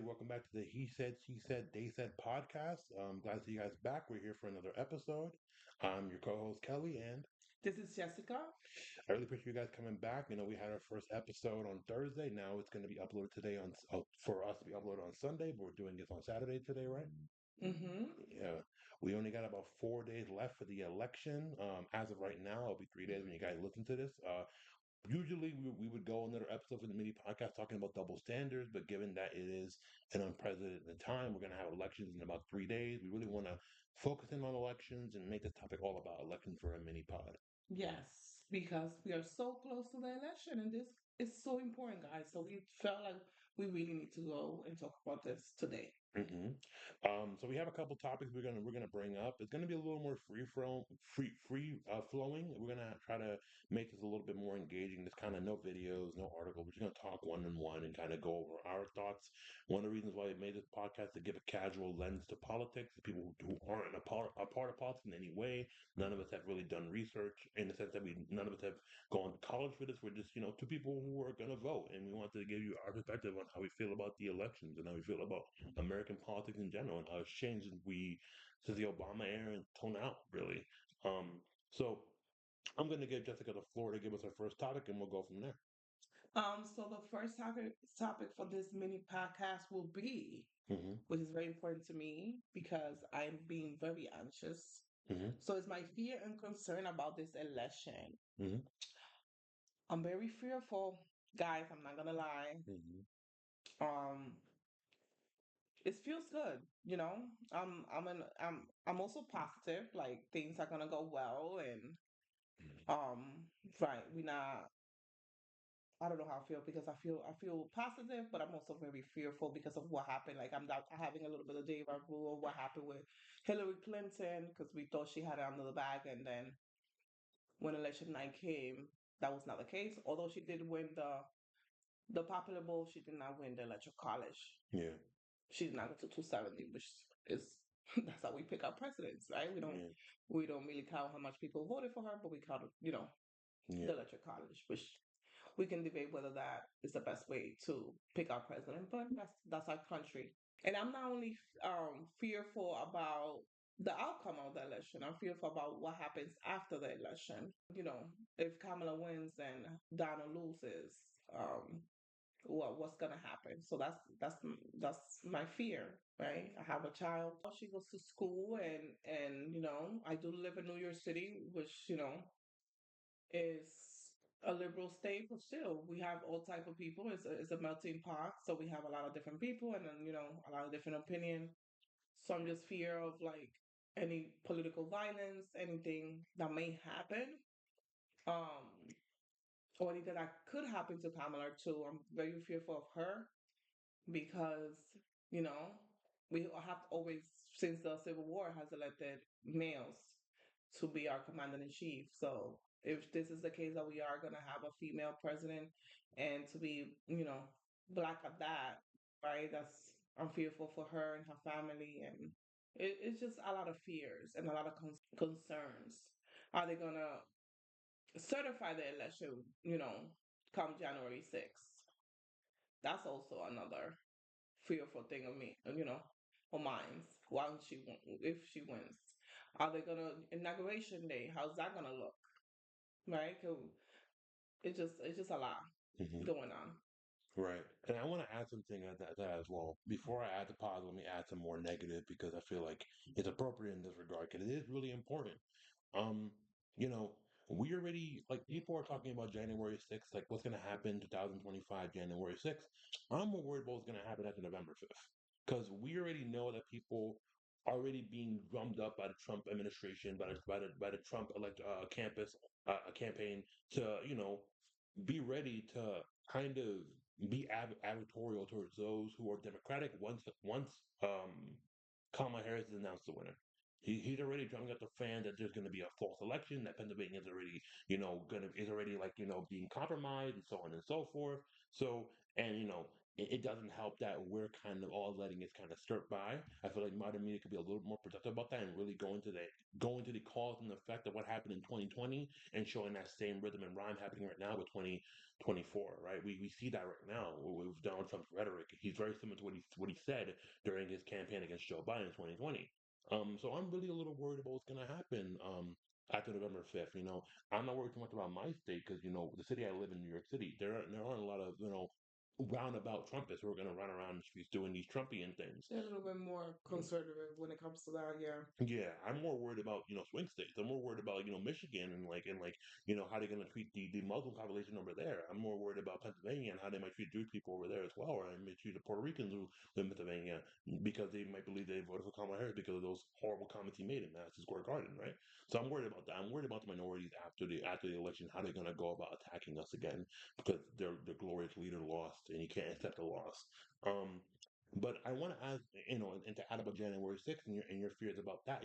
everybody. Welcome back to the He Said, She Said, They Said podcast. Glad to see you guys back. We're here for another episode. I'm your co-host Kelly, and This is Jessica. I really appreciate you guys coming back. We had our first episode on Thursday. Now it's going to be uploaded today for us to be uploaded on Sunday, but we're doing this on Saturday today, right? Mm-hmm. Yeah. We only got about 4 days left for the election. As of right now, it'll be 3 days when you guys listen to this. Usually we would go another episode for the mini podcast talking about double standards, but given that it is an unprecedented time, we're going to have elections in about 3 days. We really want to focus in on elections and make this topic all about elections for a mini pod. Yes, because we are so close to the election and this is so important, guys. So we felt like we really need to go and talk about this today. hmm so we have a couple topics we're gonna bring up. It's gonna be a little more free flowing. We're gonna try to make this a little bit more engaging. There's kind of no videos, no article. We're just gonna talk one on one and kind of go over our thoughts. One of the reasons why we made this podcast to give a casual lens to politics, to people who aren't a part of politics in any way. None of us have really done research in the sense that we none of us have gone to college for this. We're just two people who are gonna vote, and we wanted to give you our perspective on how we feel about the elections and how we feel about American politics in general and how it's changed since the Obama era until now, really. So I'm going to give Jessica the floor to give us our first topic, and we'll go from there. So the first topic for this mini podcast will be, hmm which is very important to me because I'm being very anxious. hmm So it's my fear and concern about this election. hmm I'm very fearful, guys. I'm not gonna lie. hmm Um, it feels good, you know. I'm also positive, like things are gonna go well, and right, we not. I don't know how I feel because I feel positive, but I'm also very fearful because of what happened. Like I'm not having a little bit of deja vu of what happened with Hillary Clinton because we thought she had it under the bag, and then when election night came, that was not the case. Although she did win the popular vote, she did not win the electoral college. Yeah. She did not go to 270, which is that's how we pick our presidents, right? Yeah. We don't really count how much people voted for her, but we count Yeah. the electoral college, which we can debate whether that is the best way to pick our president, but that's our country. And I'm not only fearful about the outcome of the election. I'm fearful about what happens after the election. If Kamala wins and Donald loses, um, what's gonna happen. So that's my fear, right? I have a child. She goes to school, and I do live in New York City, which is a liberal state, but still we have all type of people. It's a melting pot, so we have a lot of different people, and then a lot of different opinion. So I'm just fear of like any political violence, anything that may happen. Um, or anything that could happen to Kamala too. I'm very fearful of her because you know we have always since the Civil War has elected males to be our commander in chief. So if this is the case that we are going to have a female president and to be black at that, right? That's I'm fearful for her and her family, and it's just a lot of fears and a lot of concerns. Are they going to certify the election? Come January 6th. That's also another fearful thing of me, of mine. Once if she wins, are they gonna inauguration day? How's that gonna look? Right? 'Cause it's just a lot hmm going on. Right. And I want to add something at that as well. Before I add the positive, let me add some more negative because I feel like it's appropriate in this regard because it is really important. Um, you know, we already like people are talking about January 6th, like what's gonna happen 2025 January 6th. I'm more worried about what's gonna happen after November 5th. Because we already know that people are already being drummed up by the Trump administration, by the Trump campaign to, be ready to kind of be advertorial towards those who are Democratic once Kamala Harris is announced the winner. He's already drumming up the fan that there's going to be a false election, that Pennsylvania is already, is already like, being compromised and so on and so forth. So, and, it doesn't help that we're kind of all letting it kind of skirt by. I feel like modern media could be a little more productive about that and really go into the cause and effect of what happened in 2020 and showing that same rhythm and rhyme happening right now with 2024, right? We see that right now with Donald Trump's rhetoric. He's very similar to what he said during his campaign against Joe Biden in 2020. So I'm really a little worried about what's going to happen after November 5th. I'm not worried too much about my state because the city I live in, New York City, there aren't a lot of roundabout Trumpists who are going to run around the streets doing these Trumpian things. They're a little bit more conservative when it comes to that. Yeah. Yeah, I'm more worried about swing states. I'm more worried about Michigan and how they're going to treat the Muslim population over there. I'm more worried about Pennsylvania and how they might treat Jewish people over there as well, or they might treat the Puerto Ricans who live in Pennsylvania because they might believe they voted for Kamala Harris because of those horrible comments he made in Madison Square Garden, right? So I'm worried about that. I'm worried about the minorities after the election, how they're going to go about attacking us again because their glorious leader lost and he can't accept the loss. Um, but I want to ask, and to add about January 6th and your fears about that,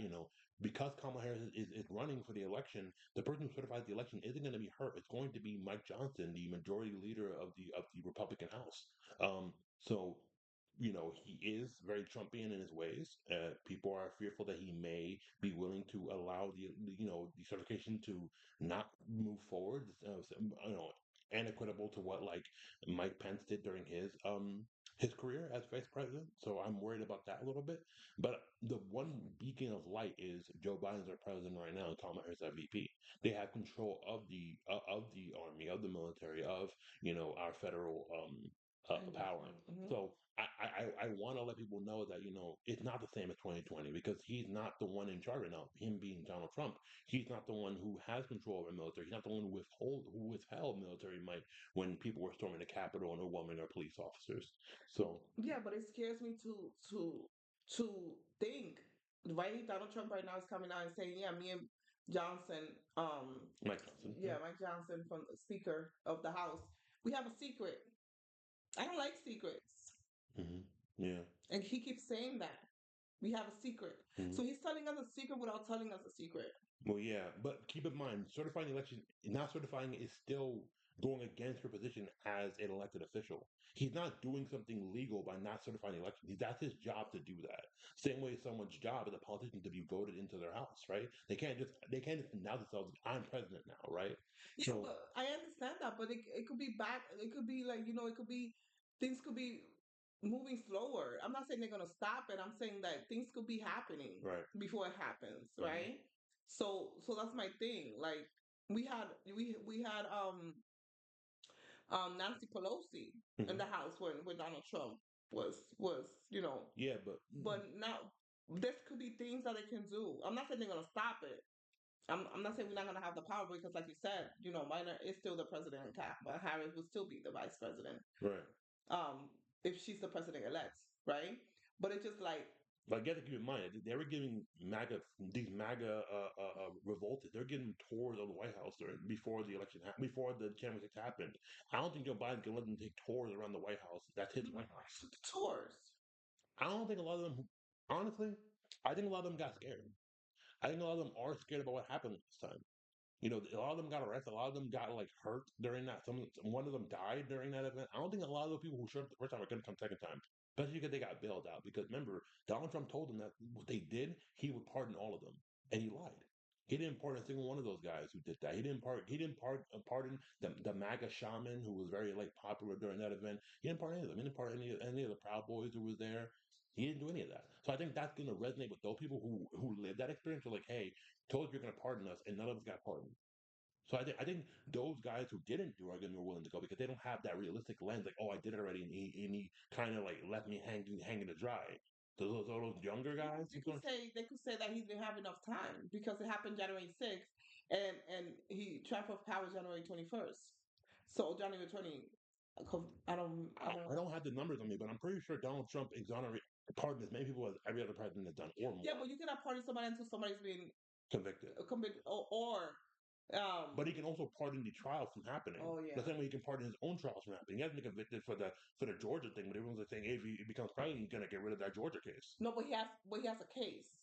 because Kamala Harris is running for the election, the person who certifies the election isn't going to be her. It's going to be Mike Johnson, the majority leader of the Republican House. So he is very Trumpian in his ways. People are fearful that he may be willing to allow the certification to not move forward. And equitable to what like Mike Pence did during his career as vice president. So I'm worried about that a little bit. But the one beacon of light is Joe Biden's our president right now, and Kamala Harris our VP. They have control of the army, of the military, of our federal power. Mhm. So I want to let people know that it's not the same as 2020 because he's not the one in charge right now. Him being Donald Trump, he's not the one who has control over military. He's not the one who withheld military might when people were storming the Capitol and overwhelming our police officers. So, Yeah, but it scares me to think, right? Donald Trump right now is coming out and saying, "Yeah, me and Johnson, Mike Johnson, yeah, Mike Johnson from the Speaker of the House, we have a secret. I don't like secrets." yeah. And he keeps saying that. We have a secret. So Mhm. he's telling us a secret without telling us a secret. Well, yeah, but keep in mind, certifying the election, not certifying it is still going against your position as an elected official. He's not doing something legal by not certifying the election. That's his job to do that. Same way someone's job as a politician to be voted into their house, right? They can't just announce themselves, I'm president now, right? Yeah, So, but I understand that, but it could be back. It could be like, it could be, things could be moving slower. I'm not saying they're gonna stop it. I'm saying that things could be happening right. before it happens, hmm right? So that's my thing. Like we had Nancy Pelosi in the hmm House when Donald Trump was. Yeah, but But now this could be things that they can do. I'm not saying they're gonna stop it. I'm not saying we're not gonna have the power because, like you said, Minor is still the president, but Harris will still be the vice president. right. If she's the president elect, right? But it's just like, Like, you have to keep in mind, they were giving these MAGA revolted. They're giving tours of the White House before the election, before the January 6th happened. I don't think Joe Biden can let them take tours around the White House. That's his White House. tours. I don't think a lot of them, honestly, I think a lot of them got scared. I think a lot of them are scared about what happened last time. A lot of them got arrested. A lot of them got like hurt during that. One of them died during that event. I don't think a lot of the people who showed up the first time are going to come second time, especially because they got bailed out. Because remember, Donald Trump told them that what they did, he would pardon all of them, and he lied. He didn't pardon a single one of those guys who did that. He didn't pardon the MAGA shaman who was very like popular during that event. He didn't pardon any of them. He didn't pardon any of the Proud Boys who was there. He didn't do any of that. So I think that's going to resonate with those people who lived that experience. Are like, hey, told you you're going to pardon us, and none of us got pardoned. So I think those guys who didn't do are going to be more willing to go because they don't have that realistic lens. Like, oh, I did it already, and he kind of like left me hanging to dry. So those younger Yeah, guys they who's could going, say they could say that he didn't have enough time because it happened January 6th, and he transfer of power January 21st. So January 20, I don't. I don't have the numbers on me, but I'm pretty sure Donald Trump exonerated pardoned as many people as every other president has done, or Yeah, more, but you cannot pardon somebody until somebody's been convicted. convicted, or But he can also pardon the trial from happening. oh The yeah. same way he can pardon his own trials from happening. He hasn't been convicted for the Georgia thing, but everyone's like saying, hey, if he becomes president, he's going to get rid of that Georgia case. No, but he has a case.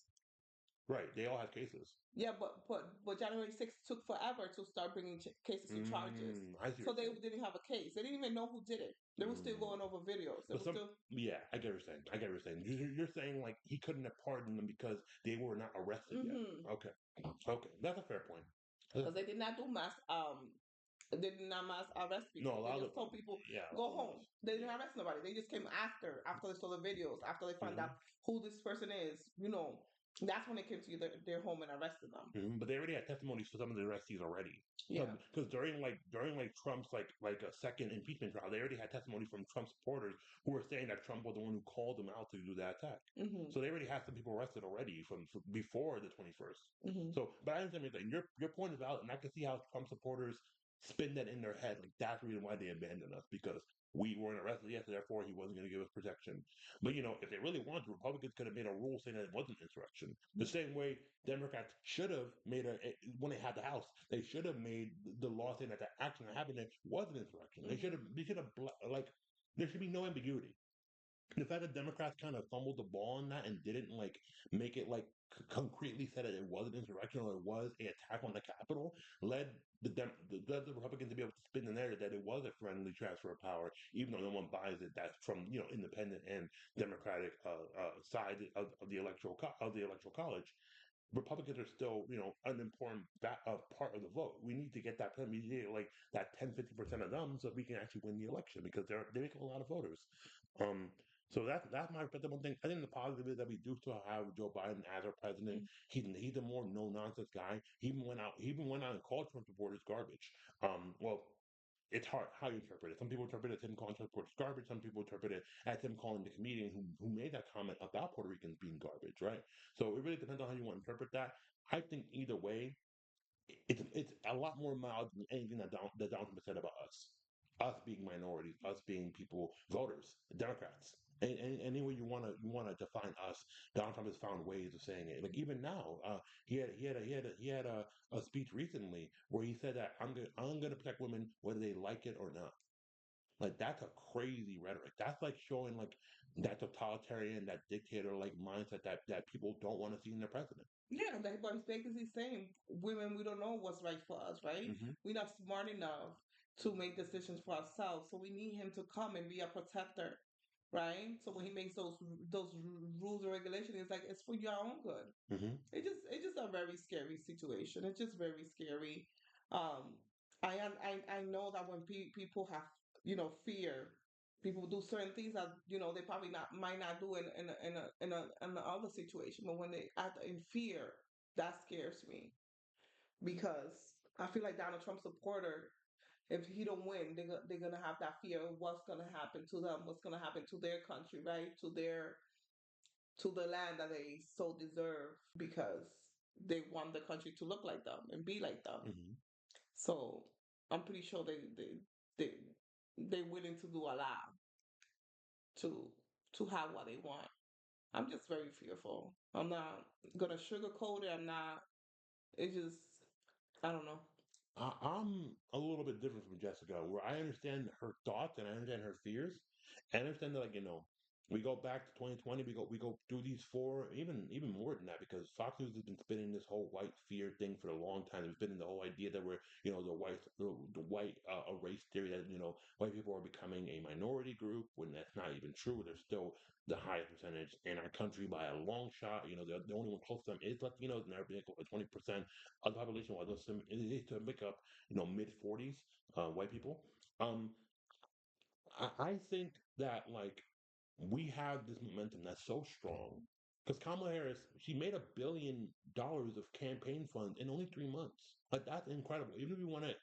Right. They all have cases. Yeah, but January 6th took forever to start bringing cases to charges. I see what So you're they saying. didn't have a case. They didn't even know who did it. They were still Mm. going over videos. They But were some, still yeah, I get what you're saying. I get what you're saying. You're saying like he couldn't have pardoned them because they were not arrested yet. mm-hmm. Okay, okay, that's a fair point. That's a Because they fair did point. not do mass they did not mass arrest No, a people. They lot just of told people yeah, a lot go of home. those. They didn't Yeah. arrest nobody. They just came after they saw the videos, after they found out Hmm. who this person is. That's when they came to their home and arrested them. But they already had testimonies for some of the arrestees already. Yeah. Because during Trump's like a second impeachment trial, they already had testimony from Trump supporters who were saying that Trump was the one who called them out to do that attack. hmm So they already had some people arrested already from before the 21st. hmm So, but I understand what you're saying. Your point is valid, and I can see how Trump supporters spin that in their head. Like that's the reason why they abandoned us because we weren't arrested yet, so therefore he wasn't going to give us protection. But if they really wanted, Republicans could have made a rule saying that it wasn't insurrection. The same way Democrats should have made when they had the House, they should have made the law saying that the action that happened there was an insurrection. hmm They should have like there should be no ambiguity. The fact that Democrats kind of fumbled the ball on that and didn't like make it like concretely said that it was an insurrection or it was a attack on the Capitol led the Republicans to be able to spin the narrative that it was a friendly transfer of power, even though no one buys it. That's from independent and Democratic side of the electoral college. Republicans are still, an important part of the vote. We need to get that we need to get, like that 10-15% of them so we can actually win the election because they make a lot of voters. Um, so that's my perspective on things. I think the positive is that we do still have Joe Biden as our president. He's a more no nonsense guy. He even went out and called Trump supporters garbage. Well. It's hard how you interpret it. Some people interpret it as him calling Trump supporters garbage. Some people interpret it as him calling the comedian who made that comment about Puerto Ricans being garbage, right? So it really depends on how you want to interpret that. I think either way, it's a lot more mild than anything that Donald Trump said about us being minorities, us being people, voters, Democrats. And any way you want to define us, Donald Trump has found ways of saying it. Like even now, he had a speech recently where he said that I'm gonna protect women whether they like it or not. Like that's a crazy rhetoric. That's like showing like that totalitarian, that dictator like mindset that people don't want to see in their president. Yeah, but it's basically saying women, we don't know what's right for us, right? Hmm. We're not smart enough to make decisions for ourselves. So we need him to come and be a protector, right? So when he makes those rules and regulations, it's like it's for your own good. Hmm. It's just a very scary situation. It's just very scary. Um, I know that when people have fear, people do certain things that they probably not might not do in a other situation. But when they act in fear, that scares me because I feel like Donald Trump supporter, if he don't win, they're gonna have that fear of what's gonna happen to them, what's gonna happen to their country, right? To the land that they so deserve because they want the country to look like them and be like them. Hmm. So I'm pretty sure they they're willing to do a lot to to have what they want. I'm just very fearful. I'm not gonna sugarcoat it. I'm not. It's just I don't know. I'm a little bit different from Jessica, where I understand her thoughts and I understand her fears. I understand that, like, we go back to 2020, we go through these four, even more than that, because Fox News has been spinning this whole white fear thing for a long time. They've been the whole idea that we're, the white race theory that white people are becoming a minority group when that's not even true. They're still the highest percentage in our country by a long shot. The only one close to them is Latinos, and they're being 20% of the population, while those it is to make up, mid 40s white people. Um, I think that like we have this momentum that's so strong because Kamala Harris, she made $1 billion of campaign funds in only 3 months. Like that's incredible. Even if you want to,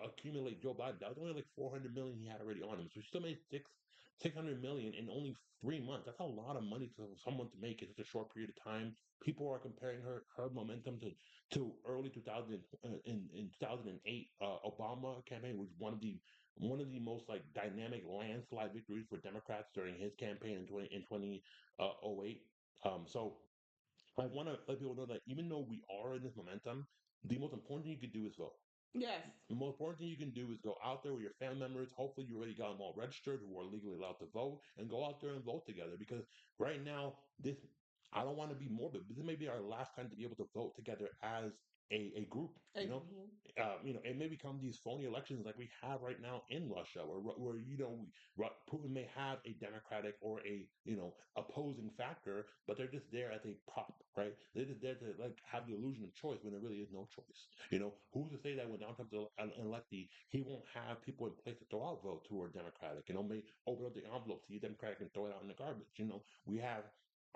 accumulate Joe Biden, that was only like 400 million he had already on him. So she still made 600 million in only 3 months. That's a lot of money for someone to make in such a short period of time. People are comparing her momentum to early 2000 in 2008 Obama campaign, which was one of the most like dynamic landslide victories for Democrats during his campaign in 2008. So I want to let people know that even though we are in this momentum, the most important thing you could do is vote. Yes. The most important thing you can do is go out there with your family members. Hopefully, you already got them all registered who are legally allowed to vote, and go out there and vote together. Because right now, this I don't want to be morbid, but this may be our last time to be able to vote together as a group. Mhm. It may become these phony elections like we have right now in Russia, where Putin may have a democratic or a opposing factor, but they're just there as a prop, right? They're just there to like have the illusion of choice when there really is no choice. Who's to say that when Donald Trump's elected, he won't have people in place to throw out votes who are democratic? May open up the envelope to see democratic and throw it out in the garbage. We have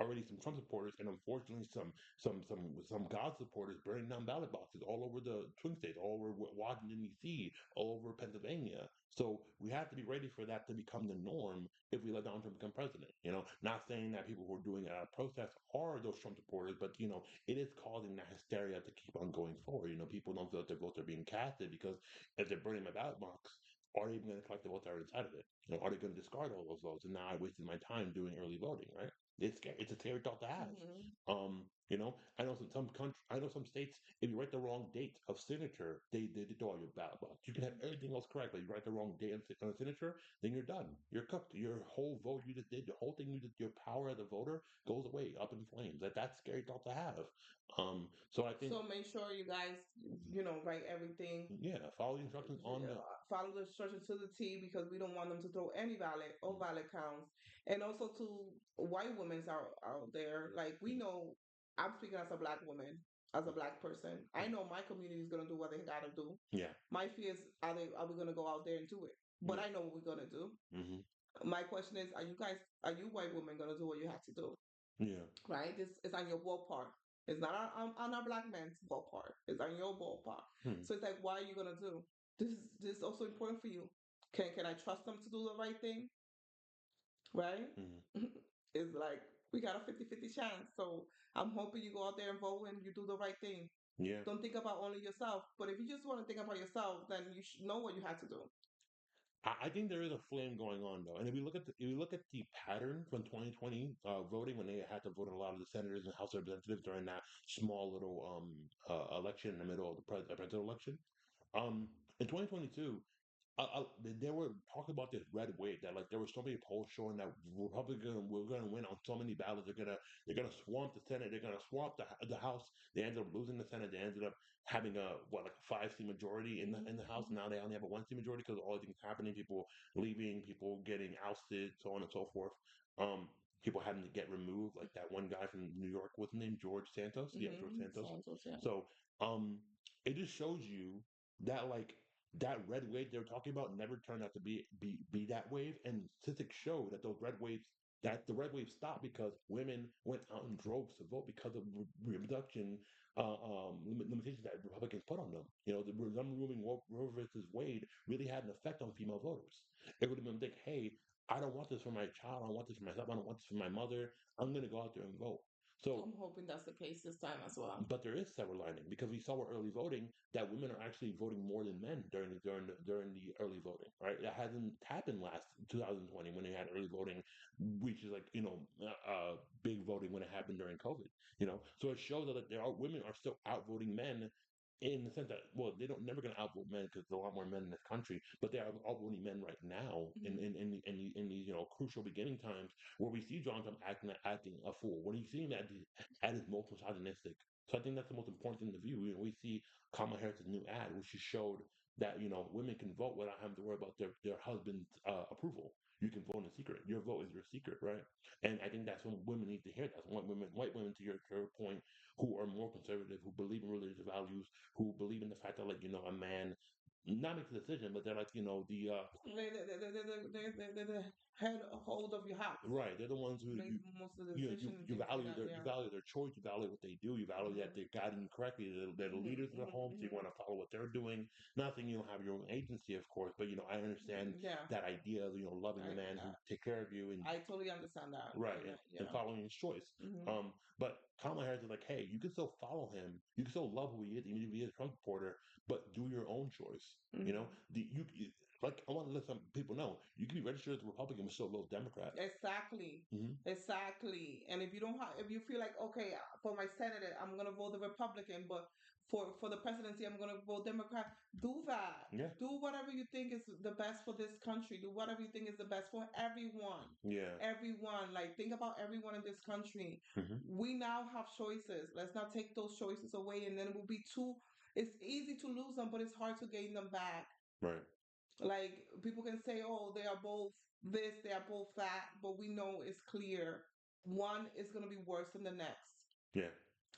already some Trump supporters and unfortunately some God supporters burning down ballot boxes all over the Twin States, all over Washington D.C., all over Pennsylvania. So we have to be ready for that to become the norm if we let Donald Trump become president. Not saying that people who are doing it out of protest are those Trump supporters, but it is causing that hysteria to keep on going forward. People don't feel that their votes are being casted because if they're burning my ballot box, are they even going to collect the votes that are inside of it? Are they going to discard all those votes? And now I wasted my time doing early voting, right? It's scary. It's a scary thought to have. Mhm. I know some country, I know some states. If you write the wrong date of signature, they throw your ballot box. You can have everything else correct, but you write the wrong date on a signature, then you're done. You're cooked. Your whole vote you just did, the whole thing you did, your power as a voter goes away, up in flames. That's a scary thought to have. So I think, So make sure you guys, write everything, yeah, follow the instructions on the. follow the instructions to the T, because we don't want them to throw any ballot or ballot counts. And also to white women out there, like we know, I'm speaking as a black woman, as a black person. I know my community is gonna do what they gotta do. Yeah, My fear is, are we gonna go out there and do it? But yeah, I know what we're gonna do. hmm My question is, are you white women gonna do what you have to do? yeah, Right? This is on your ballpark. It's not on our black man's ballpark. It's on your ballpark. hmm So it's like, what are you gonna do? This is also important for you. Can I trust them to do the right thing? Right? hmm It's like we got a 50-50 chance. So I'm hoping you go out there and vote and you do the right thing. yeah. Don't think about only yourself. But if you just want to think about yourself, then you should know what you have to do. I think there is a flame going on though, and if you look at the pattern from 2020 voting when they had to vote on a lot of the senators and House of Representatives during that small little election in the middle of the presidential election, in 2022 they were talking about this red wave that like there were so many polls showing that Republicans were going to win on so many ballots. They're going to swamp the Senate. They're going to swamp the House. They ended up losing the Senate. They ended up having like a 5 seat majority in the House. Mhm. Now they only have a 1 seat majority because all things happening, people leaving, people getting ousted, so on and so forth. People having to get removed, like that one guy from New York, what's his name? George Santos. Yeah, George Santos. Santos, yeah. So it just shows you that like that red wave they were talking about never turned out to be that wave. And statistics show that the red wave stopped because women went out in droves to vote because of reduction limitations that Republicans put on them. Them ruling Roe versus Wade really had an effect on female voters. It would have been like, hey, I don't want this for my child. I don't want this for myself. I don't want this for my mother. I'm going to go out there and vote. I'm So hoping that's the case this time as well. but there is silver lining because we saw with early voting that women are actually voting more than men during the early voting. Right, that hasn't happened last 2020 when they had early voting, which is like big voting when it happened during COVID. So it shows that there are women are still outvoting men in the sense that they don't never going to outvote men because there's a lot more men in this country, but they are outvoting men right now Mhm. in these crucial beginning times where we see John Trump acting a fool when you see him at his most misogynistic. So I think that's the most important thing to view. We see Kamala Harris's new ad, which she showed that women can vote without having to worry about their husband's approval. You can vote in secret. Your vote is your secret, right? And I think that's what women need to hear. That's what white women, to your point, who are more conservative, who believe in religious values, who believe in the fact that a man not makes a decision, but they're like the They head hold of your house. right. They're the ones who Make you most of the you know, you decision and you things like value that. their you Yeah. value their choice, you value what they do, you value that Hmm. they're guiding you correctly. They're the Hmm. leaders of the home, so you Hmm. want to follow what they're doing. Nothing you don't have your own agency, of course, but I understand Yeah. that idea of loving the I, man I who take care of you and I totally understand that. right, And and yeah. following his choice. Hmm. But Kamala Harris is like, hey, you can still follow him, you can still love who he is, even if he is a Trump supporter, but do your own choice. Hmm. Like I want to let some people know, you can be registered as a Republican but still vote Democrat. Exactly. Hmm Exactly. And if you feel like, okay, for my senator, I'm gonna vote the Republican, but for the presidency, I'm gonna vote Democrat. Do that. Yeah. Do whatever you think is the best for this country. Do whatever you think is the best for everyone. Yeah. Everyone. Like, think about everyone in this country. Hmm. We now have choices. Let's not take those choices away, and then it will be too. It's easy to lose them, but it's hard to gain them back. Right. Like, people can say, oh, they are both this, they are both that, but we know it's clear. One is going to be worse than the next. Yeah.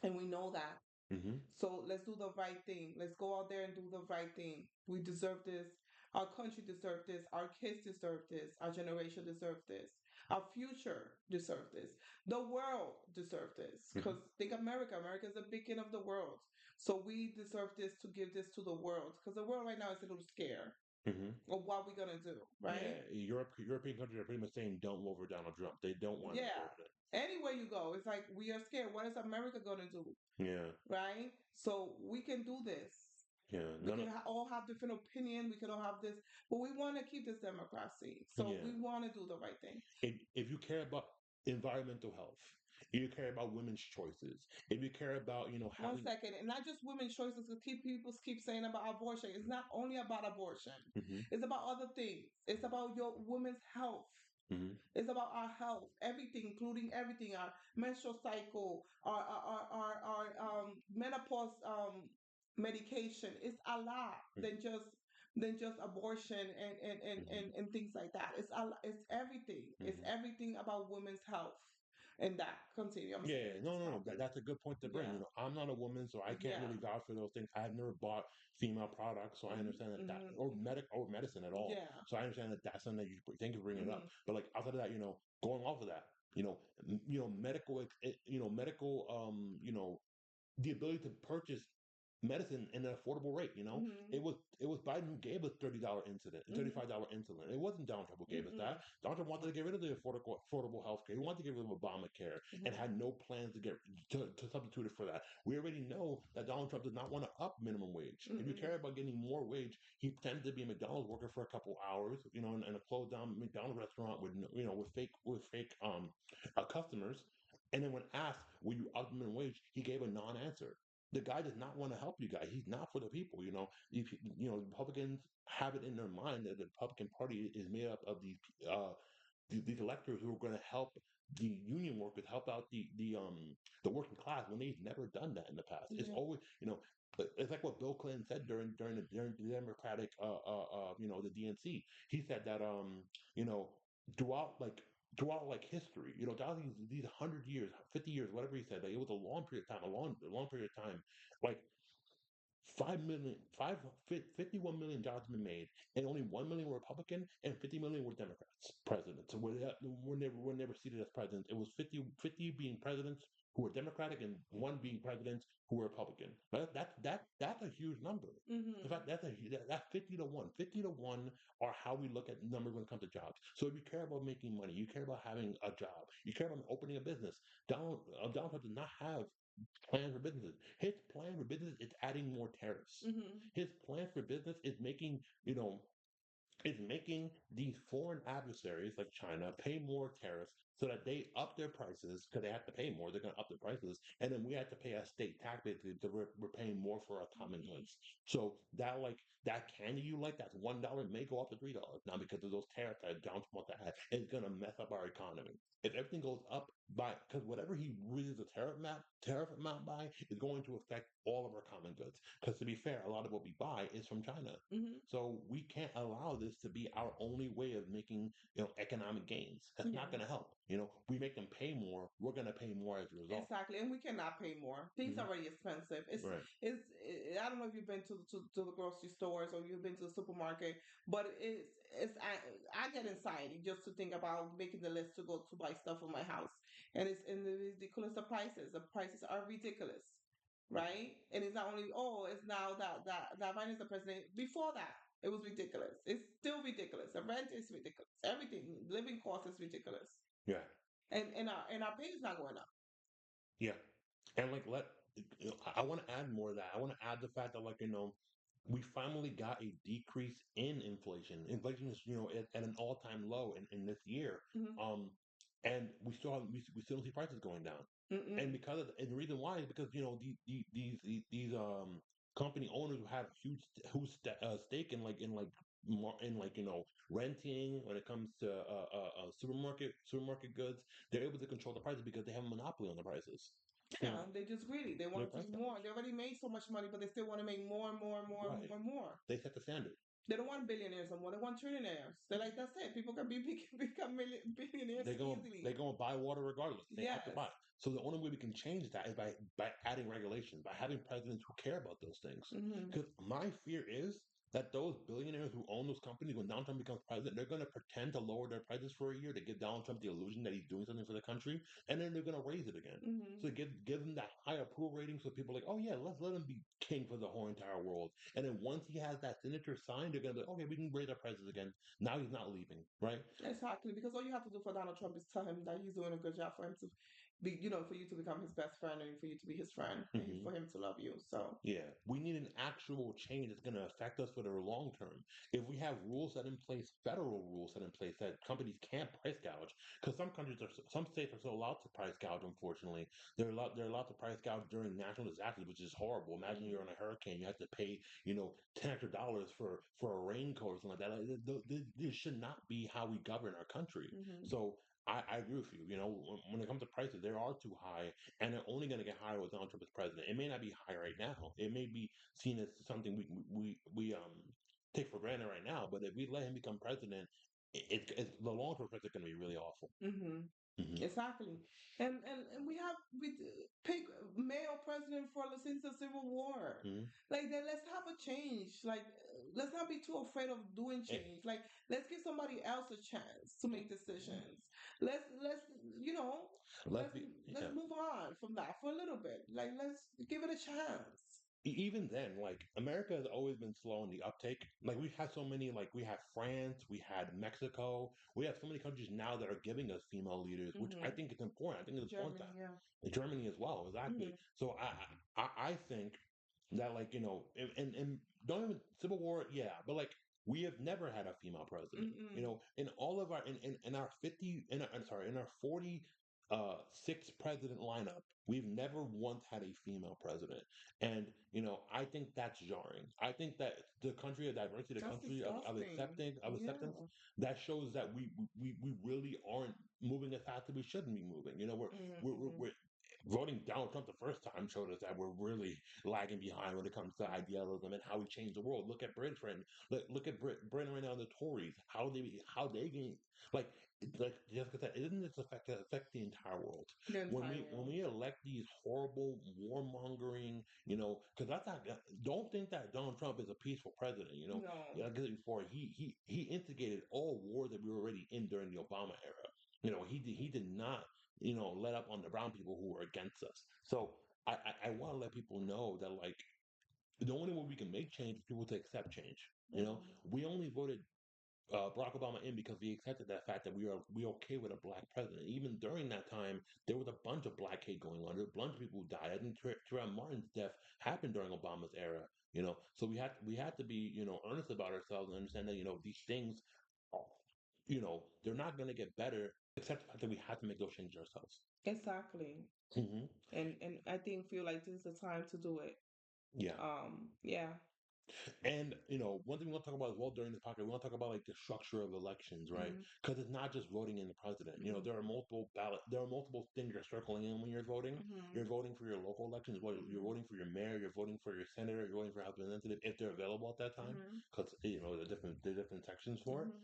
And we know that. Hmm. So let's do the right thing. Let's go out there and do the right thing. We deserve this. Our country deserves this. Our kids deserve this. Our generation deserves this. Our future deserves this. The world deserves this. Hmm. Because think America. America is the beacon of the world. So we deserve this to give this to the world. Because the world right now is a little scared Hmm. of what we're gonna do, right? Yeah. European countries are pretty much saying don't vote for Donald Trump. They don't want the Yeah. president. Anywhere you go, it's like we are scared. What is America gonna do, Yeah. right? So we can do this. Yeah. We None can of. all have different opinions. We can all have this, but we want to keep this democracy. So we Yeah. want to do the right thing. If you care about environmental health, if you care about women's choices, if you care about One having. second, and not just women's choices. Because people keep saying about abortion. It's not only about abortion. Hmm. It's about other things. It's about your women's health. Hmm. It's about our health, everything, including everything, our menstrual cycle, our menopause medication. It's a lot than just abortion Hmm. and things like that. It's everything. It's Hmm. everything about women's health. And that continue. I'm Yeah, saying yeah, no, just no, no. talking. That's a good point to bring. Yeah. I'm not a woman, so I can't really Yeah. vouch for those things. I've never bought female products, so I understand that Mm-hmm. or or medicine at all. Yeah. So I understand that that's something that thank you for bringing it up. Mm-hmm. But like outside of that, going off of that, medical, medical, the ability to purchase medicine in an affordable rate. Mm-hmm. It was Biden who gave us Mm-hmm. $35 insulin. It wasn't Donald Trump who gave us Mm-mm. that. Donald Trump wanted to get rid of the affordable health care. He wanted to get rid of Obamacare and Mm-hmm. had no plans to substitute it for that. We already know that Donald Trump does not want to up minimum wage. If you Mm-mm. care about getting more wage, he pretended to be a McDonald's worker for a couple hours, in a closed down McDonald's restaurant with with fake customers. And then when asked, "Will you up minimum wage?" he gave a non-answer. The guy does not want to help you guys. He's not for the people. Republicans have it in their mind that the Republican Party is made up of these electors who are going to help the union workers, help out the working class when they've never done that in the past. It's Yeah. always it's like what Bill Clinton said during the Democratic the DNC. He said that you know throughout like throughout like history, throughout these 100 years, 50 years, whatever he said, like, it was a long period of time, a long period of time, like 51 million jobs have been made, and only 1 million were Republican and 50 million were Democrats presidents. So were never seated as presidents. It was 50 being presidents who were Democratic and one being presidents who were Republican. That's a huge number. In Mm-hmm. fact, that's 50 to 1. 50 to 1 are how we look at numbers when it comes to jobs. So if you care about making money, you care about having a job, you care about opening a business. Donald Trump does not have plan for businesses. His plan for business is adding more tariffs. Mm-hmm. His plan for business is making these foreign adversaries like China pay more tariffs so that they up their prices because they have to pay more. They're going to up their prices, and then we have to pay a state tax basically. So we're paying more for our common Mm-hmm. goods. So that candy you like that's $1 may go up to $3 now because of those tariffs that John wants to add. It's going to mess up our economy. If everything goes up by because whatever he raises the tariff amount by is going to affect all of our common goods. Because to be fair, a lot of what we buy is from China. Mm-hmm. So we can't allow this to be our only way of making, economic gains. That's not Yeah. going to help. We make them pay more. We're going to pay more as a result. Exactly, and we cannot pay more. Things are Hmm. already expensive. Right. I don't know if you've been to the grocery stores or you've been to the supermarket, but I get anxiety just to think about making the list to go to buy stuff for my house, and it's ridiculous. The prices are ridiculous, right? And it's not only it's now that Biden is the president. Before that, it was ridiculous. It's still ridiculous. The rent is ridiculous. Everything, living cost is ridiculous, Yeah. and our pay is not going up. Yeah. And like I want to add more of that. I want to add the fact that we finally got a decrease in inflation. Inflation is at an all time low in this year. Mhm. Um, and we still don't see prices going down. And Mm-mm. and the reason why is because these company owners who have stake in renting when it comes to supermarket goods. They're able to control the prices because they have a monopoly on the prices. You Yeah, know, they're just greedy. They want they're to price do more. They gougers. already made so much money, but they still want to make more and more and more and Right. more and more. They set the standard. They don't want billionaires anymore. They want trillionaires. They're like, that's it. People can become billionaires They're easily. going to buy water regardless. They have to buy. Yes. So the only way we can change that is by adding regulations, by having presidents who care about those things. Hmm. Because my fear is that those billionaires who own those companies, when Donald Trump becomes president, they're going to pretend to lower their prices for a year to give Donald Trump the illusion that he's doing something for the country, and then they're going to raise it again. Hmm. So give him that high approval rating, so people are like, oh yeah, let's let him be king for the whole entire world. And then once he has that signature signed, they're going to be like, okay, we can raise our prices again. Now he's not leaving, right? Exactly. Because all you have to do for Donald Trump is tell him that he's doing a good job for him to be, for you to become his best friend and for you to be his friend and Hmm. for him to love you. So, Yeah, we need an actual change that's going to affect us for the long term. If we have rules set in place, federal rules set in place that companies can't price gouge, because some states are still allowed to price gouge. Unfortunately, they're allowed to price gouge during natural disasters, which is horrible. Imagine you're hmm in a hurricane, you have to pay $10 extra for a raincoat or something like that. This should not be how we govern our country. hmm So. I agree with you. When it comes to prices, they are too high, and they're only going to get higher with Donald Trump as president. It may not be high right now. It may be seen as something we take for granted right now. But if we let him become president, the long term effects are going to be really awful. hmm Hmm. Exactly. And we pick male president for since the Civil War. Hmm. Like then let's have a change. Like let's not be too afraid of doing And change. Like let's give somebody else a chance to make decisions. Let's you know let's let's be let's yeah. move on from that for a little bit. Like let's give it a chance. Even then, like America has always been slow in the uptake. Like we've had so many, like we have France, we had Mexico, we have so many countries now that are giving us female leaders, which I Hmm think is important. I think it's important Germany, yeah. that Germany as well, exactly. Hmm So I think that like and don't even Civil War, yeah, but like we have never had a female president. Mm-mm. In all of our in our 50 in our, I'm sorry, in our 46 president lineup, we've never once had a female president. And I think that's jarring. I think that the country of diversity, the That's country disgusting. of acceptance, Yeah. that shows that we really aren't moving as fast as we shouldn't be moving. Mm-hmm. We're voting Donald Trump the first time showed us that we're really lagging behind when it comes to idealism and how we change the world. Look at Britain. Look at Britain right now. The Tories, how they gain like Jessica said, it doesn't just affect the entire world. The When entire we world. elect these horrible warmongering, because that's not. Don't think that Donald Trump is a peaceful president. No. Like I said before, he instigated all wars that we were already in during the Obama era. He did not let up on the brown people who were against us. So I want to let people know that like the only way we can make change is people to accept change. Mhm. We only voted Barack Obama in because we accepted that fact that we are okay with a black president. Even during that time, there was a bunch of black hate going on. There were a bunch of people who died. I think Trayvon Martin's death happened during Obama's era. So we had to be earnest about ourselves and understand that these things, are, they're not going to get better except the fact that we have to make those changes ourselves. Exactly. Hmm. And I think feel like this is the time to do it. Yeah. Yeah. And one thing we want to talk about as well during this podcast, we want to talk about like the structure of elections, right? Mhm. Because it's not just voting in the president. Mhm. There are multiple things you're circling in when you're voting. You're Mhm. voting for your local elections. You're Mhm. voting for your mayor. You're voting for your senator. You're voting for House Representative if they're available at that time, Mhm. because there are different sections for it. Mhm.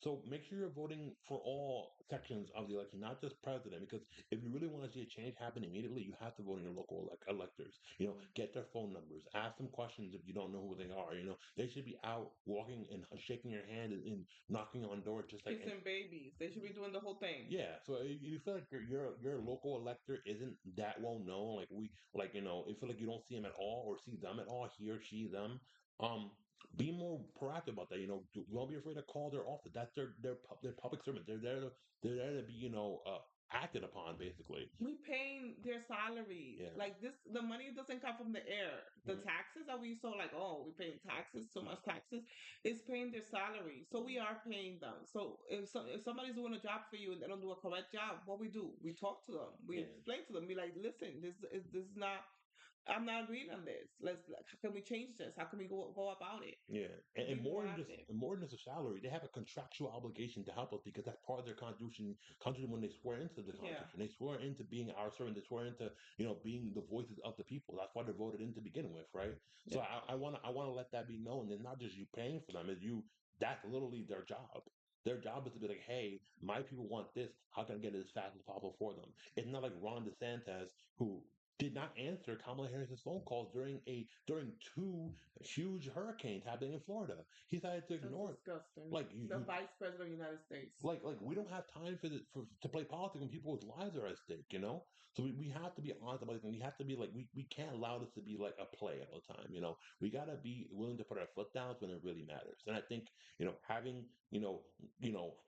So make sure you're voting for all sections of the election, not just president, because if you really want to see a change happen immediately, you have to vote in your local electors. Mhm. Get their phone numbers, ask them questions if you don't know who they are. They should be out walking and shaking your hand and knocking on doors, just like. And Kissing babies. They should be doing the whole thing. yeah, so if you feel like your local elector isn't that well known, like if you feel like you don't see him at all or see them at all, he or she them, um, be more proactive about that. Don't be afraid to call their office. That's their public servant. They're there to be acted upon, basically. We paying their salaries. Yeah. Like this, the money doesn't come from the air. The Mhm. taxes that we so like, oh, we paying taxes, so much taxes, it's paying their salary. So we are paying them. So if somebody's doing a job for you and they don't do a correct job, what we do? We talk to them. We Yeah. explain to them. Be like, listen, this is not. I'm not agreeing on this. How can we change this? How can we go about it? Yeah, and Be more more than just active. a salary, they have a contractual obligation to help us because that's part of their contribution when they swear into the Yeah. Constitution. They swear into being our servant. They swear into being the voices of the people. That's why they're voted in to begin with, right? So Yeah. I want to let that be known. It's not just you paying for them. It's you. That's literally their job. Their job is to be like, hey, my people want this. How can I get it as fast as possible for them? It's not like Ron DeSantis who did not answer Kamala Harris's phone calls during two huge hurricanes happening in Florida. He decided to That's ignore it. disgusting. Like The Vice President of the United States. like we don't have time to play politics when people's lives are at stake. So we have to be honest about it, and we have to be like we can't allow this to be like a play all the time. We gotta be willing to put our foot down when it really matters. And I think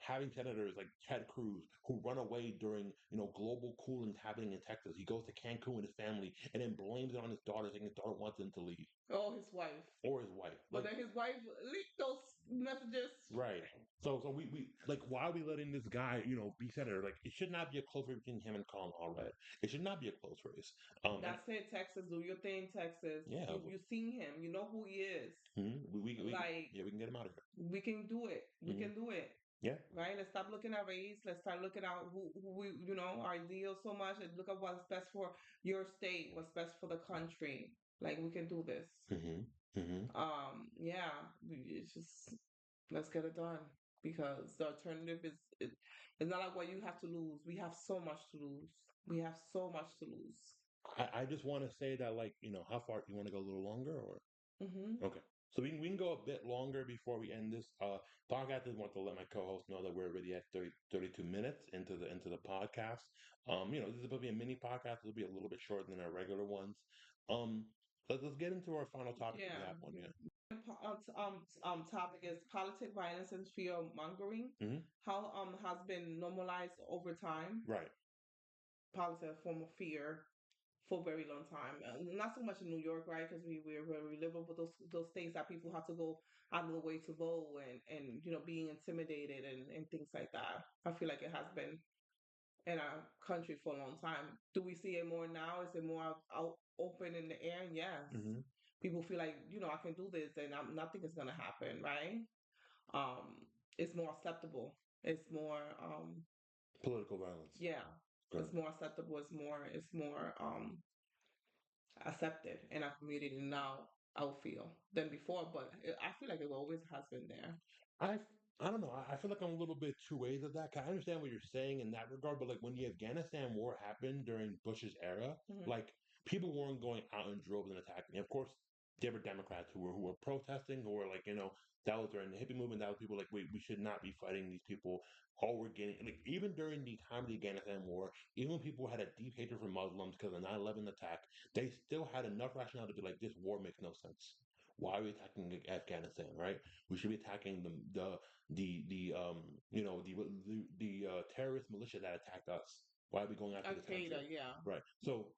having senators like Ted Cruz who run away during global coolings happening in Texas. He goes to Cancun with his family and then blames it on his daughter, saying his daughter wants him to leave, Oh, his wife. or his wife. But Like, then his wife leaked those messages. right. So we like, why are we letting this guy, be senator? Like, it should not be a close race between him and Colin Allred. It should not be a close race. And That's it, Texas. Do your thing, Texas. yeah, You seen him. You know who he is. we Like yeah, we can get him out of we can do it. We here. can do it. Yeah. Right? Let's stop looking at race. Let's start looking at who we our ideals so much and look at what's best for your state, what's best for the country. Like we can do this. hmm hmm Yeah, it's just let's get it done because the alternative it's not like what you have to lose. We have so much to lose. We have so much to lose. I just want to say that, like, how far you want to go? A little longer, or Hmm. okay. So we can go a bit longer before we end this podcast. I just want to let my co-host know that we're already at 32 minutes into the podcast. This is supposed to be a mini podcast. It'll be a little bit shorter than our regular ones. Um, let's get into our final topic if we Yeah. have one. Yeah. Topic is politic violence and fear mongering. hmm How has been normalized over time. Right. Politics, a form of fear for a very long time. Not so much in New York, right? Because we live over those states that people have to go out of the way to vote and being intimidated and things like that. I feel like it has been in our country for a long time. Do we see it more now? Is it more out open in the air? Yes. hmm People feel like I can do this and nothing is gonna happen, right? Um, it's more acceptable. It's more Political violence. yeah. Right. It's more acceptable. It's more accepted in our community now. I would feel than before, but I feel like it always has been there. I I don't know. I feel like I'm a little bit two ways of that. 'Cause I understand what you're saying in that regard, but like when the Afghanistan war happened during Bush's era, Hmm. like people weren't going out in droves and attacking. Of course, there were Democrats who were protesting, who were like, that was during the hippie movement. That was people like, we should not be fighting these people. All we're getting, like, even during the time of the Afghanistan war, even when people had a deep hatred for Muslims because of the 9/11 attack, they still had enough rationale to be like, this war makes no sense. Why are we attacking Afghanistan, right? We should be attacking the terrorist militia that attacked us. Why are we going after Al this country? Qaeda, yeah. Right. So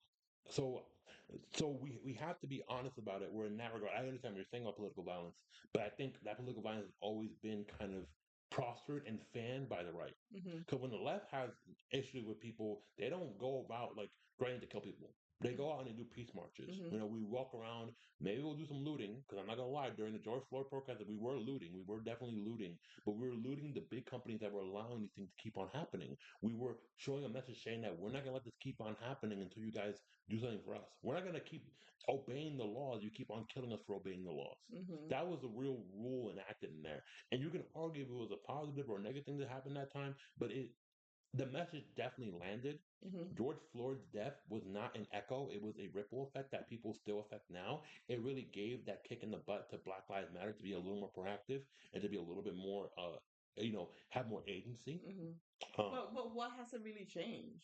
so we have to be honest about it. We're in that regard. I understand what you're saying about political violence, but I think that political violence has always been kind of prospered and fanned by the right. Hmm. Because when the left has issues with people, they don't go about like threatening to kill people. They go out and they do peace marches. Hmm. We walk around. Maybe we'll do some looting. Because I'm not gonna lie, during the George Floyd protest, we were looting. We were definitely looting, but we were looting the big companies that were allowing these things to keep on happening. We were showing a message saying that we're not gonna let this keep on happening until you guys do something for us. We're not gonna keep obeying the laws. You keep on killing us for obeying the laws. Hmm. That was the real rule enacted in there. And you can argue if it was a positive or a negative thing that happened that time, but the message definitely landed. Hmm. George Floyd's death was not an echo, it was a ripple effect that people still affect now. It really gave that kick in the butt to Black Lives Matter to be a little more proactive and to be a little bit more, have more agency. Hmm. Um, But what has to really change?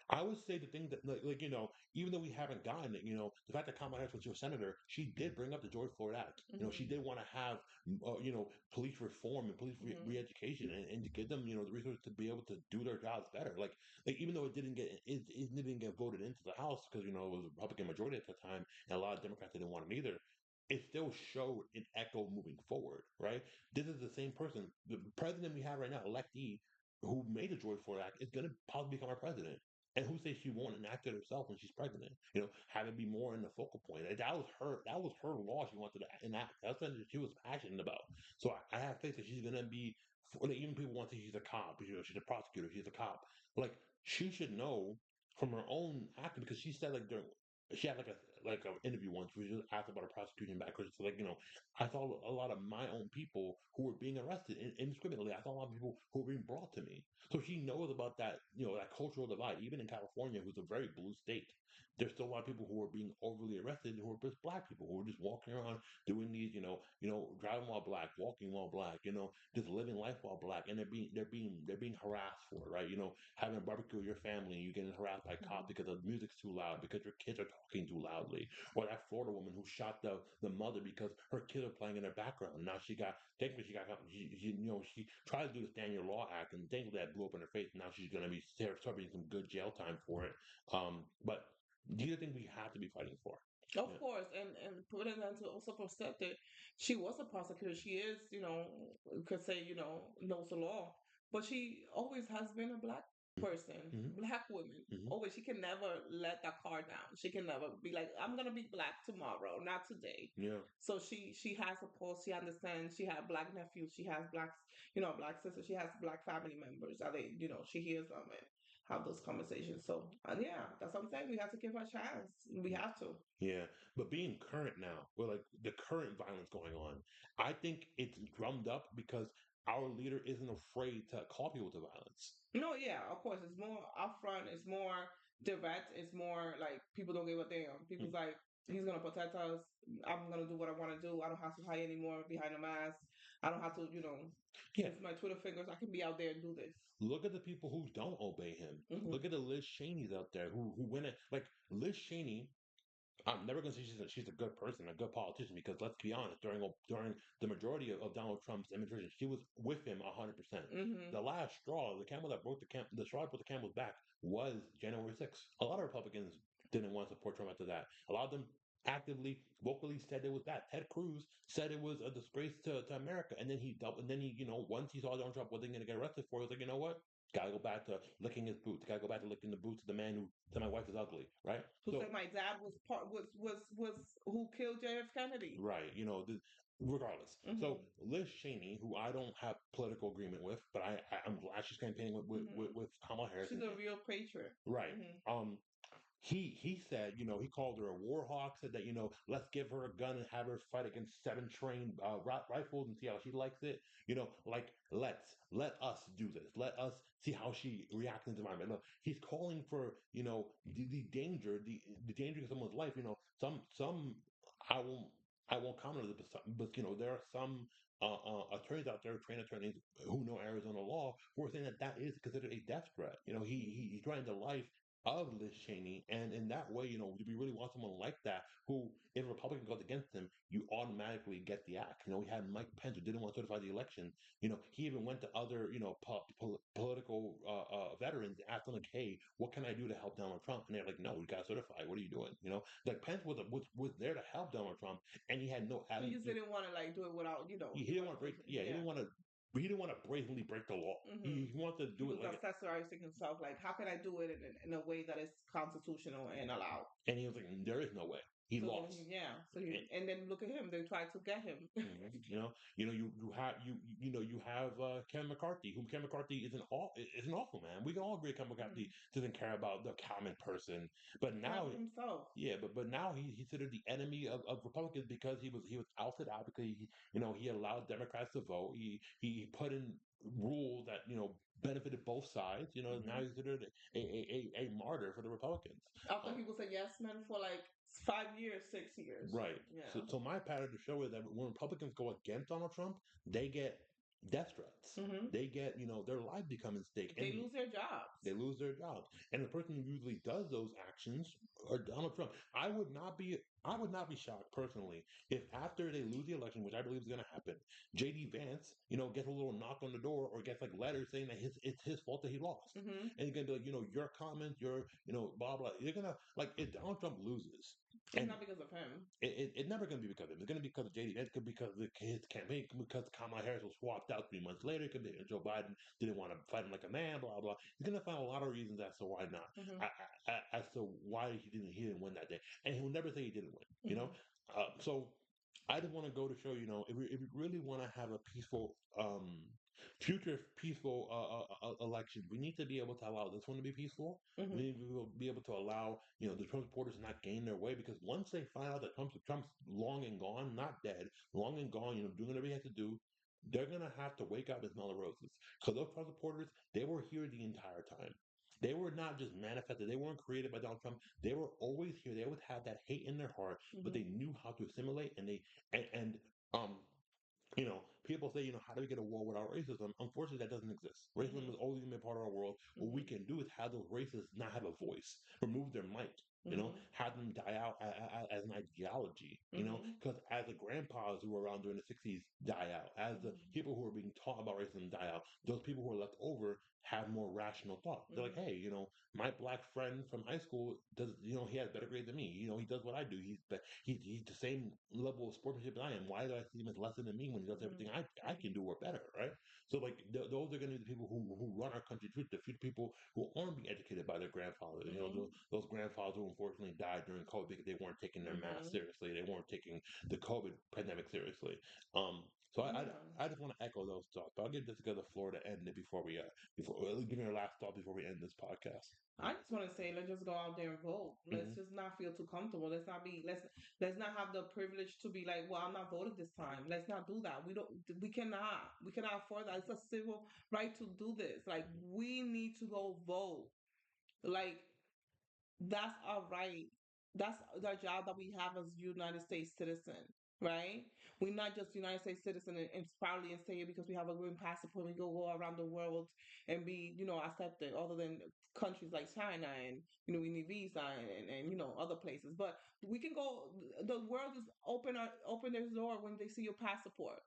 I would say the thing that, even though we haven't gotten it, the fact that Kamala Harris, when she was senator, she did bring up the George Floyd Act. She Hmm. did want to have, police reform and police Hmm. re-education, and to give them, the resources to be able to do their jobs better. Like even though it didn't get voted into the House because it was a Republican majority at the time, and a lot of Democrats didn't want it either. It still showed an echo moving forward, right? This is the same person, the president we have right now, electee, who made the George Floyd Act, is going to probably become our president. And who says she won't enact it herself when she's pregnant? Have it be more in the focal point. Like, that was her law she wanted to enact. That's something that she was passionate about. So I have faith that she's gonna be. Like, even people want to say she's a cop. She's a prosecutor. She's a cop. Like, she should know from her own acting, because she said, like, during she had like an interview once where she was asked about her prosecution background. So, like, I saw a lot of my own people who were being arrested indiscriminately. I saw a lot of people who were being brought to me. So she knows about that, that cultural divide. Even in California, who's a very blue state, there's still a lot of people who are being overly arrested who are just black people who are just walking around doing these, driving while black, walking while black, just living life while black, and they're being harassed for it, right? Having a barbecue with your family and you're getting harassed by cops Mhm. because the music's too loud, because your kids are talking too loudly, or that Florida woman who shot the mother because her kids are playing in her background. Now thankfully she tried to do the Stand Your Law Act, and thankfully that blew up in her face. Now she's going to be serving some good jail time for it. But these are things we have to be fighting for. Of Yeah. course, and put it into also perspective, she was a prosecutor. She is, you could say, knows the law, but she always has been a black person, Hmm. black woman. Hmm. Always, she can never let that car down. She can never be like, I'm gonna be black tomorrow, not today. Yeah. So she has a pulse. She understands. She has black nephews. She has black, black sisters. She has black family members. Are they, she hears them and have those conversations. So, and yeah, that's what I'm saying. We have to give her a chance. We have to. Yeah, but being current now, well, like the current violence going on, I think it's drummed up because our leader isn't afraid to call people to violence. No, yeah, of course. It's more upfront. It's more direct. It's more like people don't give a damn. People's Mm. like, he's gonna protect us. I'm gonna do what I want to do. I don't have to hide anymore behind a mask. I don't have to, Yeah, with my Twitter fingers. I can be out there and do this. look at the people who don't obey him. Look Hmm. at the Liz Cheneys out there who win it. Like Liz Cheney, I'm never going to say she's a good person, a good politician, because let's be honest, during the majority of Donald Trump's administration, she was with him 100%. Hmm. The last straw, the camel that broke the straw that broke the camel's back, was January 6th. A lot of Republicans didn't want to support Trump after that. A lot of them actively, vocally said it was bad. Ted Cruz said it was a disgrace to America, and then he doubled. And then he, once he saw Donald Trump wasn't going to get arrested for it, he was like, you know what? Gotta go back to licking his boots. Gotta go back to licking the boots of the man who said my wife is ugly, right? Who said So my dad was part was who killed JF Kennedy? right, regardless. So Hmm. Liz Cheney, who I don't have political agreement with, but I'm glad she's campaigning Hmm. with Kamala Harris, She's and a real patriot. right. Hmm. He said, he called her a war hawk, said that, let's give her a gun and have her fight against seven trained rifles and see how she likes it. Like, let us do this. Let us see how she reacts in the environment. No, he's calling for, the danger, the danger of someone's life. Some I won't I won't comment on it, but there are some attorneys out there, trained attorneys who know Arizona law, who are saying that that is considered a death threat. He threatened the life of Liz Cheney. And in that way, do we really want someone like that who, if a Republican goes against him, you automatically get the act? We had Mike Pence who didn't want to certify the election. He even went to other, political veterans and asked them, like, hey, what can I do to help Donald Trump? And they're like, no, we got to certify. What are you doing? Like Pence was there to help Donald Trump, and he had no, He just didn't want to like do it without, he he didn't want wanted to break, to, yeah, yeah. he didn't want to brazenly break the law. He wanted to He do it was like, accessorizing himself, like, how can I do it in a way that is constitutional and allowed? and he was like, there is no way. He So then, lost. yeah. So and then look at him. They tried to get him. Mhm. You have Kevin McCarthy, who Kevin McCarthy is an awful man. We can all agree Kevin McCarthy Mhm. doesn't care about the common person, but He cared for now, himself. yeah, but now he's considered the enemy of Republicans because he was outed out because he allowed Democrats to vote. He put in rules that benefited both sides. Now Hmm. he's considered a martyr for the Republicans. After Uh, he was a yes man for like 5 years, 6 years. Right. Yeah. So my pattern to show is that when Republicans go against Donald Trump, they get death threats. Hmm. They get, their lives become at stake, They and lose their jobs. they lose their jobs. And the person who usually does those actions are Donald Trump. I would not be shocked personally if after they lose the election, which I believe is going to happen, JD Vance, gets a little knock on the door or gets like letters saying that it's his fault that he lost. Hmm. And he's gonna be like, your comments, your, blah blah. You're gonna like if Donald Trump loses. It's And not because of him. it's never going to be because of him. It's going to be because of JD. It could be because of his campaign. It could be because Kamala Harris was swapped out 3 months later. It could be Joe Biden didn't want to fight him like a man. Blah blah. He's going to find a lot of reasons as to why not. Hmm. As to why he didn't win that day, and he'll never say he didn't win. Hmm. So I just want to go to show if we really want to have a peaceful future peaceful election, we need to be able to allow this one to be peaceful. We Hmm. need to be able to allow the Trump supporters to not gain their way, because once they find out that Trump's long and gone, not dead, long and gone, doing whatever he has to do, they're gonna have to wake up and smell the roses. Because those Trump supporters, they were here the entire time. They were not just manifested. They weren't created by Donald Trump. They were always here. They always had that hate in their heart, but they Hmm. knew how to assimilate, and people say, how do we get a world without racism? Unfortunately, that doesn't exist. Racism is Hmm. always going to be a part of our world. What we Hmm. can do is have those racists not have a voice, remove their mic, Hmm. have them die out as an ideology, Hmm. because as the grandpas who were around during the 60s die out, as the Hmm. people who are being taught about racism die out, those people who are left over have more rational thought. They're like, Hmm. hey, my black friend from high school does, he has better grades than me. He does what I do. He's the same level of sportsmanship as I am. Why do I see him as lesser than me when he does everything Hmm. I can do or better, right? So like those are going to be the people who run our country, the few people who aren't being educated by their grandfathers. Hmm. Those grandfathers who unfortunately died during COVID because they weren't taking their mask Hmm. seriously. They weren't taking the COVID pandemic seriously. So Yeah. I just want to echo those thoughts. But I'll give this to the floor to end it before give me your last thought before we end this podcast. I just want to say, let's just go out there and vote. Let's Hmm. just not feel too comfortable. Let's not have the privilege to be like, well, I'm not voting this time. Let's not do that. We cannot afford that. It's a civil right to do this. Like, Hmm. we need to go vote. Like, that's our right. That's the job that we have as United States citizen, right? We're not just United States citizen and proudly and say it because we have a green passport. We go around the world and be, accepted. Other than countries like China, and we need visa, and other places. But we can go. The world is open their door when they see your passport.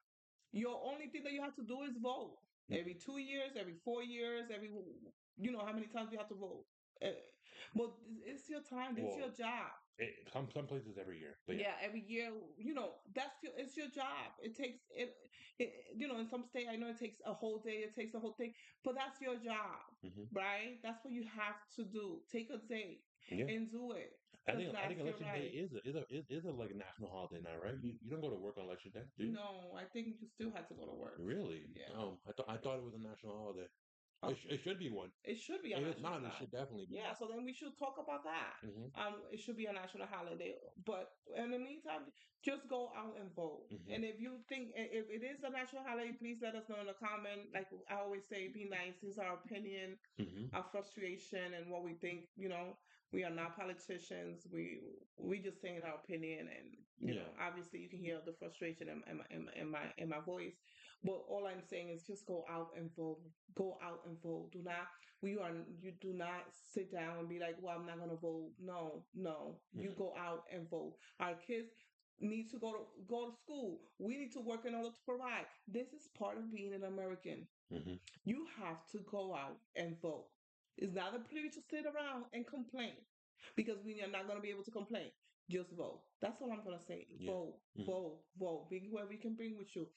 Your only thing that you have to do is vote. Every Hmm. 2 years, every 4 years, how many times you have to vote. Uh, but it's your time. It's your Well, job. some places every year, but yeah. Yeah, every year, it's your job. It takes in some state, I know it takes a whole day, it takes a whole thing, but that's your job, Hmm. right? That's what you have to do. Take a day Yeah. and do it I because think I think that's your election day right. is a like a national holiday now, right? You don't go to work on election day, do you? No, I think you still have to go to work. Really? Yeah. Oh, I thought it was a national holiday. Uh, It should be one. It should be a If it's national not, it holiday. should definitely be Yeah, one. so then we should talk about that. Hmm. It should be a national holiday. But in the meantime, just go out and vote. Hmm. And if you think if it is a national holiday, please let us know in the comment. Like I always say, be nice. This is our opinion, Hmm. our frustration, and what we think. We are not politicians. We just saying our opinion, and Yeah. obviously you can hear the frustration in my voice. But all I'm saying is just go out and vote. Go out and vote. You do not sit down and be like, well, I'm not going to vote. No, no, you Hmm. go out and vote. Our kids need to go to school. We need to work in order to provide. This is part of being an American. Hmm. You have to go out and vote. It's not a privilege to sit around and complain because we are not going to be able to complain. Just vote. That's all I'm going to say. Yeah. Vote, Hmm. vote, vote. Bring whoever you can bring with you.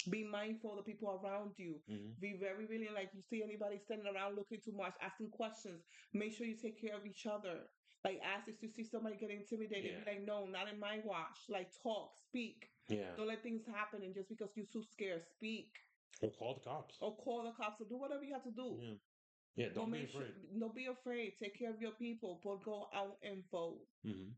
Be mindful of the people around you. Hmm. Be very, really like you see anybody standing around looking too much, asking questions. Make sure you take care of each other. Like ask if you see somebody getting intimidated. Be Yeah. like, no, not in my watch. Like talk, speak. Yeah. Don't let things happen and just because you're too scared, speak Or call the cops. or call the cops or do whatever you have to do. Yeah. Yeah. But Don't be make sure, afraid. don't be afraid. Take care of your people, but go out and vote. Hmm.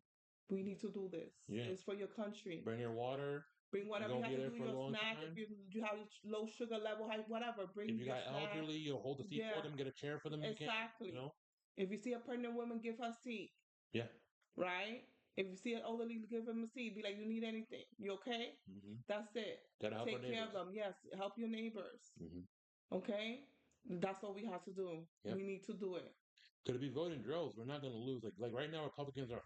We need to do this. Yeah. It's for your country. Bring your water. Bring You're whatever you gonna have be to there do. for a Your long snack. If time. you have low sugar level, whatever. If Bring you your got snack. elderly, you'll hold the seat for Yeah, them, get a chair for them if you can. exactly. If you see a pregnant woman, give her a seat. Yeah. Right. If you see an elderly, give them a seat. Be like, you need anything? You okay? Hmm. That's it. Gotta help our Take care of neighbors. them. Yes, help your neighbors. Hmm. Okay. That's what we have to do. Yep. We need to do it. Could it be voting drills? We're not going to lose. Like right now, Republicans are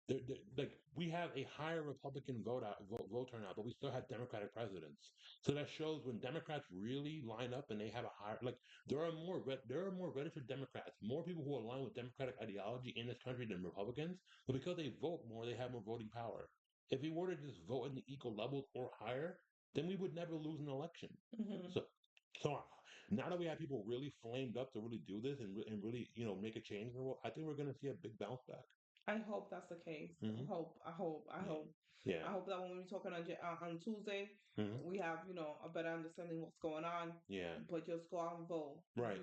they're like we have a higher Republican vote turnout, but we still have Democratic presidents. So that shows when Democrats really line up and they have a higher like there are more registered Democrats, more people who align with Democratic ideology in this country than Republicans. But because they vote more, they have more voting power. If we were to just vote in the equal levels or higher, then we would never lose an election. Hmm. So so now that we have people really flamed up to really do this and really, make a change in the world, I think we're going to see a big bounce back. I hope that's the case. I Hmm. hope. I hope. I Yeah. hope. I Yeah. hope that when we're talking on Tuesday, Hmm. we have a better understanding what's going on. Yeah. But just go out and vote. Right.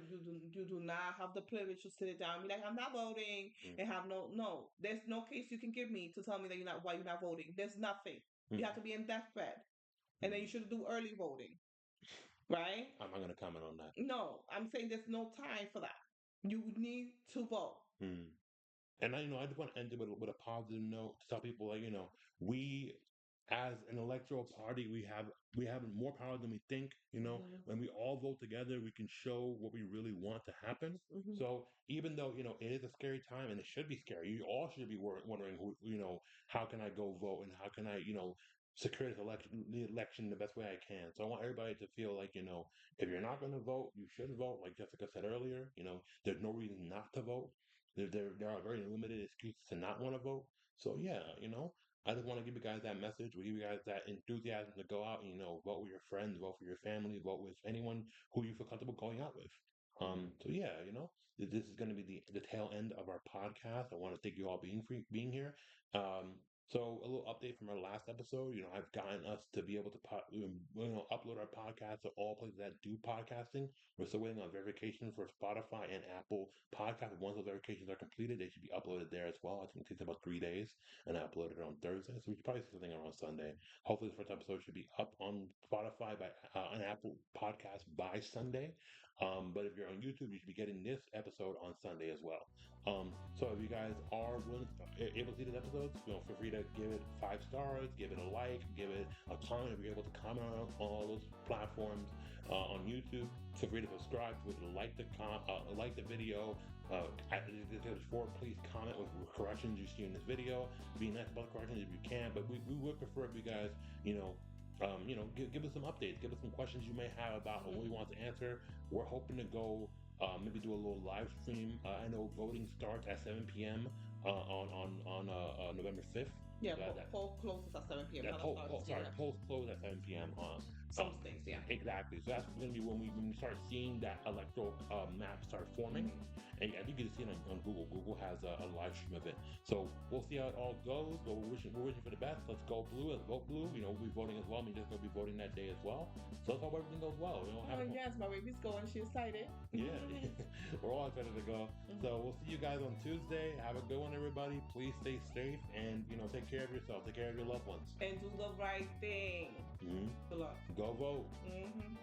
You do not have the privilege to sit it down and be like, I'm not voting, and have no. There's no case you can give me to tell me that you're not voting. There's nothing. You have Mm-hmm. to be in deathbed, and then you Mm. should do early voting, right? I'm not going to comment on that. No, I'm saying there's no time for that. You need to vote. Mm. And I just want to end it with a positive note to tell people like, we as an electoral party, we have more power than we think. Hmm. When we all vote together, we can show what we really want to happen. Hmm. So even though it is a scary time and it should be scary, you all should be wondering how can I go vote and how can I secure this election the best way I can. So I want everybody to feel like if you're not going to vote, you should vote. Like Jessica said earlier, there's no reason not to vote. There are very limited excuses to not want to vote. So yeah, I just want to give you guys that message. We give you guys that enthusiasm to go out and vote with your friends, vote for your family, vote with anyone who you feel comfortable going out with. So yeah, this is going to be the tail end of our podcast. I want to thank you all being here. So a little update from our last episode. I've gotten us to be able to upload our podcast to all places that do podcasting. We're still waiting on verification for Spotify and Apple Podcast. Once those verifications are completed, they should be uploaded there as well. I think it takes about 3 days, and I uploaded it on Thursday, so we should probably see something around Sunday. Hopefully, the first episode should be up on Spotify by on Apple Podcast by Sunday. But if you're on YouTube, you should be getting this episode on Sunday as well. So if you guys are able to see this episode, feel free to give it 5 stars, give it a like, give it a comment. If you're able to comment on all those platforms on YouTube, feel free to subscribe, feel free to like the video. Please comment with corrections you see in this video. Be nice about the corrections if you can, but we would prefer if you guys, give us some updates, give us some questions you may have about what we want to answer. We're hoping to go maybe do a little live stream. I know voting starts at 7 p.m. On November 5th. Yeah, So poll closes at 7 p.m. yeah, Not at 5 p.m. polls close at 7 p.m. Some states, yeah. Exactly. So that's going to be when we start seeing that electoral map start forming. And I think you can see it on Google. Google has a live stream of it. So we'll see how it all goes. But we're wishing for the best. Let's go blue. Let's vote blue. We'll be voting as well. Just going to be voting that day as well. So let's hope everything goes well. Oh, yes, my baby's going. She's excited. Yeah, we're all excited to go. So we'll see you guys on Tuesday. Have a good one, everybody. Please stay safe and take care of yourself. Take care of your loved ones. And do the right thing. Mm-hmm. Good luck. Go vote. Mm-hmm.